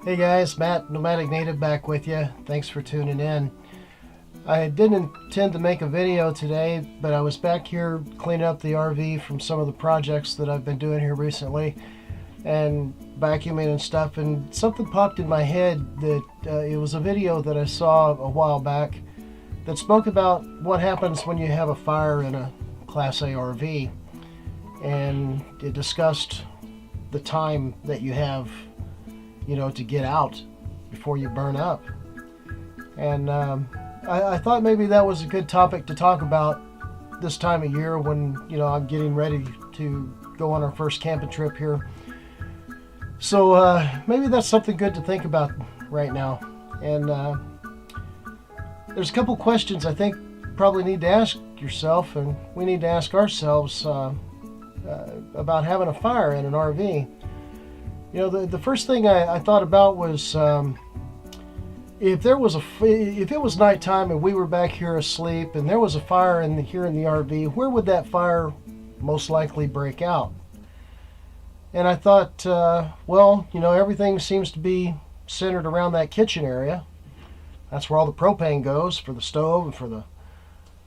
Hey guys, Matt, Nomadic Native back with you. Thanks for tuning in. I didn't intend to make a video today, but I was back here cleaning up the RV from some of the projects that I've been doing here recently and vacuuming and stuff, and something popped in my head that it was a video that I saw a while back that spoke about what happens when you have a fire in a Class A RV, and it discussed the time that you have to get out before you burn up. And I thought maybe that was a good topic to talk about this time of year when, I'm getting ready to go on our first camping trip here. So maybe that's something good to think about right now. And there's a couple questions I think probably need to ask yourself, and we need to ask ourselves about having a fire in an RV. The first thing I thought about was if it was nighttime and we were back here asleep and there was a fire here in the RV, where would that fire most likely break out? And I thought, everything seems to be centered around that kitchen area. That's where all the propane goes for the stove, and for the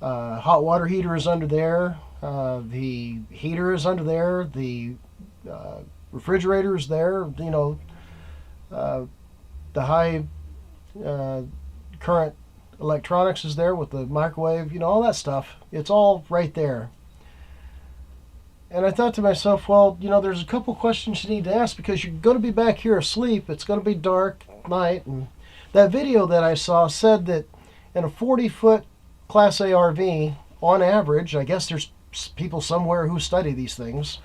hot water heater is under there. The heater is under there. The refrigerator is there. The high current electronics is there with the microwave. All that stuff. It's all right there. And I thought to myself, there's a couple questions you need to ask, because you're going to be back here asleep. It's going to be dark night. And that video that I saw said that in a 40-foot Class A RV, on average, I guess there's people somewhere who study these things,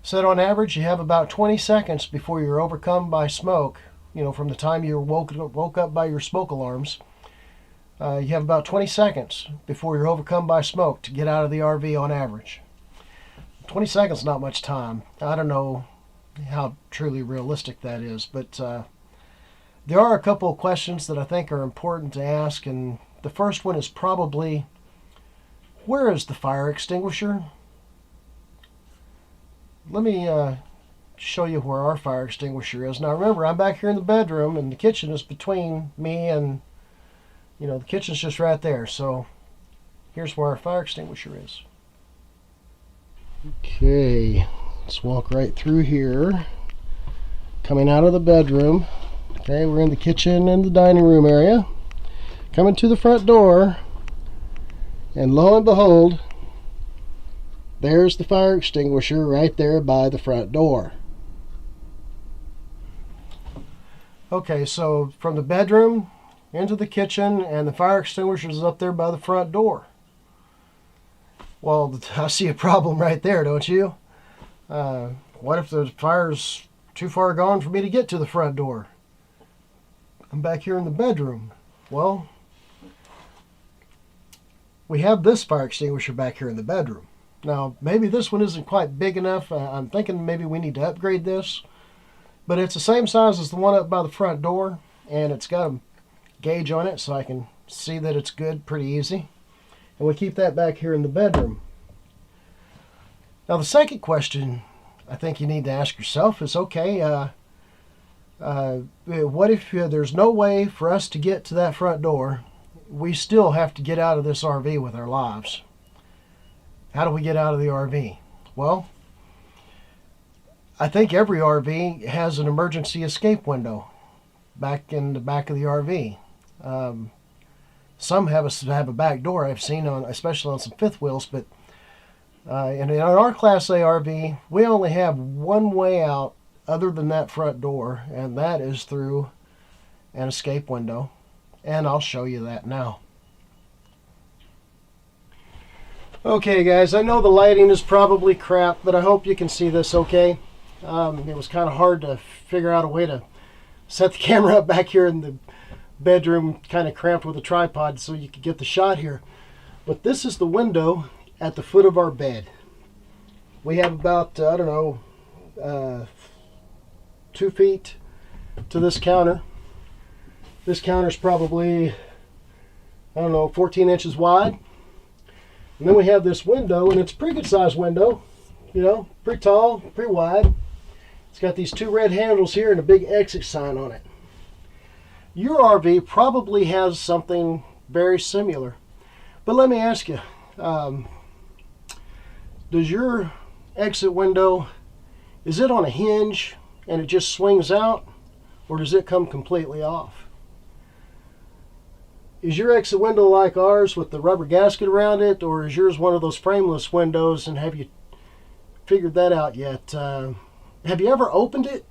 said on average you have about 20 seconds before you're overcome by smoke. From the time you woke up by your smoke alarms, you have about 20 seconds before you're overcome by smoke to get out of the RV on average. 20 seconds is not much time. I don't know how truly realistic that is, but there are a couple of questions that I think are important to ask, and the first one is probably, where is the fire extinguisher? Let me show you where our fire extinguisher is. Now remember, I'm back here in the bedroom, and the kitchen is between me and, the kitchen's just right there. So here's where our fire extinguisher is. Okay, let's walk right through here. Coming out of the bedroom. Okay, we're in the kitchen and the dining room area. Coming to the front door, and lo and behold, there's the fire extinguisher right there by the front door. Okay, so from the bedroom into the kitchen, and the fire extinguisher is up there by the front door. Well, I see a problem right there, don't you? What if the fire's too far gone for me to get to the front door? I'm back here in the bedroom. Well, we have this fire extinguisher back here in the bedroom. Now, maybe this one isn't quite big enough. I'm thinking maybe we need to upgrade this. But it's the same size as the one up by the front door, and it's got a gauge on it so I can see that it's good pretty easy. And we keep that back here in the bedroom. Now, the second question I think you need to ask yourself is, okay, what if there's no way for us to get to that front door? We still have to get out of this RV with our lives. How do we get out of the RV? Well, I think every RV has an emergency escape window back in the back of the RV. Some have a back door, I've seen, especially on some fifth wheels, but in our Class A RV, we only have one way out other than that front door, and that is through an escape window, and I'll show you that now. Okay guys, I know the lighting is probably crap, but I hope you can see this okay. It was kind of hard to figure out a way to set the camera up back here in the bedroom, kind of cramped with a tripod, so you could get the shot here. But this is the window at the foot of our bed. We have about, 2 feet to this counter. This counter is probably, 14 inches wide. And then we have this window, and it's a pretty good sized window. Pretty tall, pretty wide. It's got these two red handles here and a big exit sign on it. your RV probably has something very similar. But let me ask you, does your exit window, is it on a hinge and it just swings out, or does it come completely off? Is your exit window like ours with the rubber gasket around it, or is yours one of those frameless windows, and have you figured that out yet? Have you ever opened it?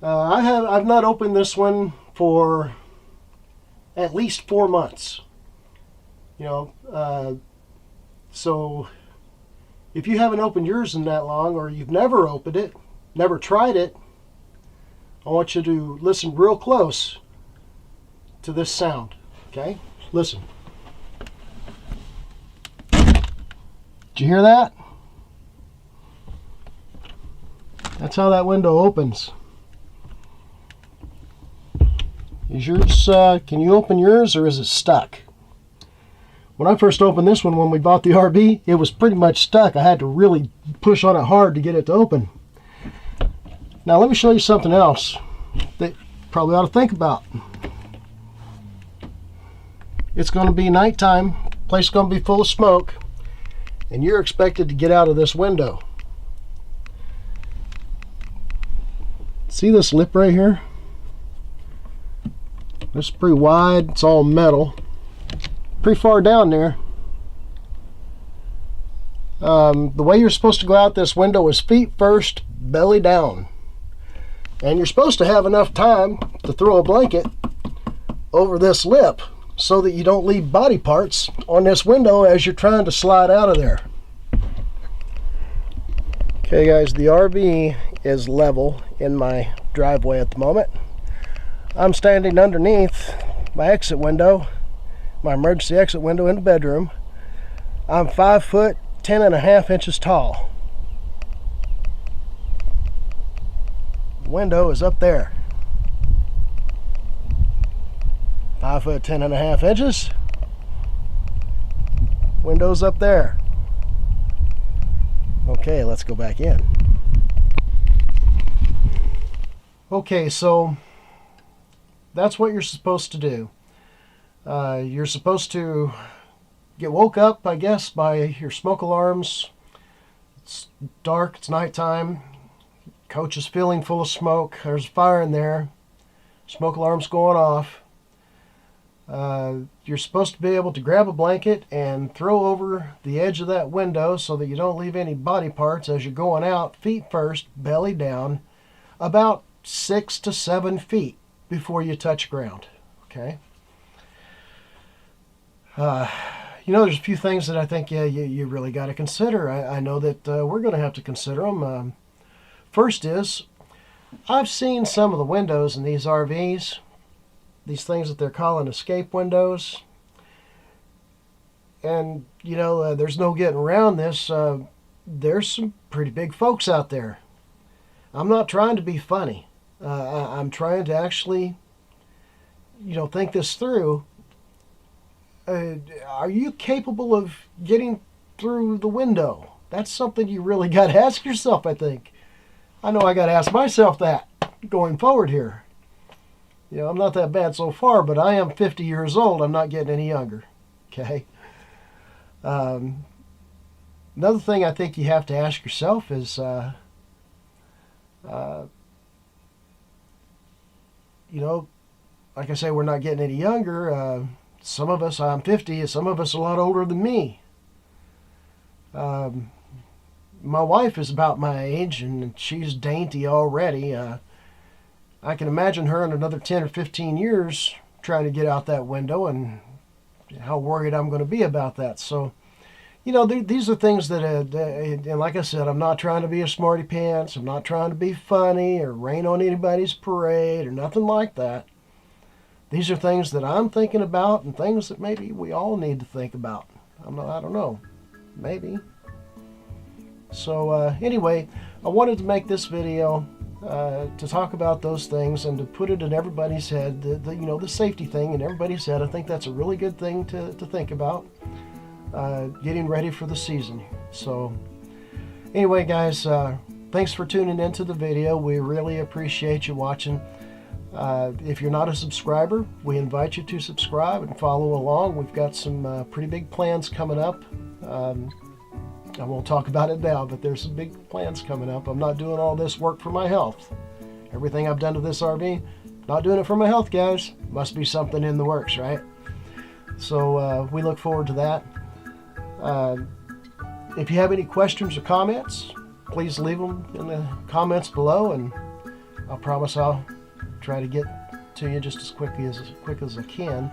I've not opened this one for at least 4 months. So if you haven't opened yours in that long, or you've never opened it, never tried it, I want you to listen real close to this sound. Okay? Listen. Did you hear that? That's how that window opens. Is yours, can you open yours, or is it stuck? When I first opened this one, when we bought the RV, it was pretty much stuck. I had to really push on it hard to get it to open. Now let me show you something else that you probably ought to think about. It's going to be nighttime, place is going to be full of smoke, and you're expected to get out of this window. See this lip right here? This is pretty wide, it's all metal. Pretty far down there. The way you're supposed to go out this window is feet first, belly down. And you're supposed to have enough time to throw a blanket over this lip so that you don't leave body parts on this window as you're trying to slide out of there. Okay guys, the RV is level in my driveway at the moment. I'm standing underneath my exit window, my emergency exit window in the bedroom. I'm 5 foot 10.5 inches tall. The window is up there. 5 foot 10.5 inches. Window's up there. Okay, let's go back in. Okay, so that's what you're supposed to do. You're supposed to get woke up, I guess, by your smoke alarms. It's dark, it's nighttime. Coach is feeling full of smoke. There's a fire in there. Smoke alarm's going off. You're supposed to be able to grab a blanket and throw over the edge of that window so that you don't leave any body parts as you're going out, feet first, belly down, about 6 to 7 feet before you touch ground. Okay? There's a few things that I think you really got to consider. I know that we're going to have to consider them. First is, I've seen some of the windows in these RVs, these things that they're calling escape windows. And, there's no getting around this. There's some pretty big folks out there. I'm not trying to be funny. I'm trying to actually, think this through. Are you capable of getting through the window? That's something you really got to ask yourself, I think. I know I got to ask myself that going forward here. I'm not that bad so far, but I am 50 years old. I'm not getting any younger. Okay. Another thing I think you have to ask yourself is, like I say, we're not getting any younger. Some of us, I'm 50, some of us a lot older than me. My wife is about my age, and she's dainty already. I can imagine her in another 10 or 15 years trying to get out that window, and how worried I'm going to be about that. So, these are things that, and like I said, I'm not trying to be a smarty pants. I'm not trying to be funny or rain on anybody's parade or nothing like that. These are things that I'm thinking about, and things that maybe we all need to think about. I don't know. Maybe. So anyway, I wanted to make this video to talk about those things and to put it in everybody's head, the safety thing in everybody's head. I think that's a really good thing to think about, getting ready for the season. So anyway, guys, thanks for tuning into the video. We really appreciate you watching. If you're not a subscriber, we invite you to subscribe and follow along. We've got some pretty big plans coming up. I won't talk about it now, but there's some big plans coming up. I'm not doing all this work for my health. Everything I've done to this RV, not doing it for my health, guys. Must be something in the works, right? So we look forward to that. If you have any questions or comments, please leave them in the comments below, and I promise I'll try to get to you just as quick as I can.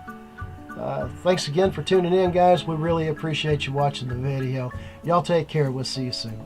Thanks again for tuning in, guys. We really appreciate you watching the video. Y'all take care. We'll see you soon.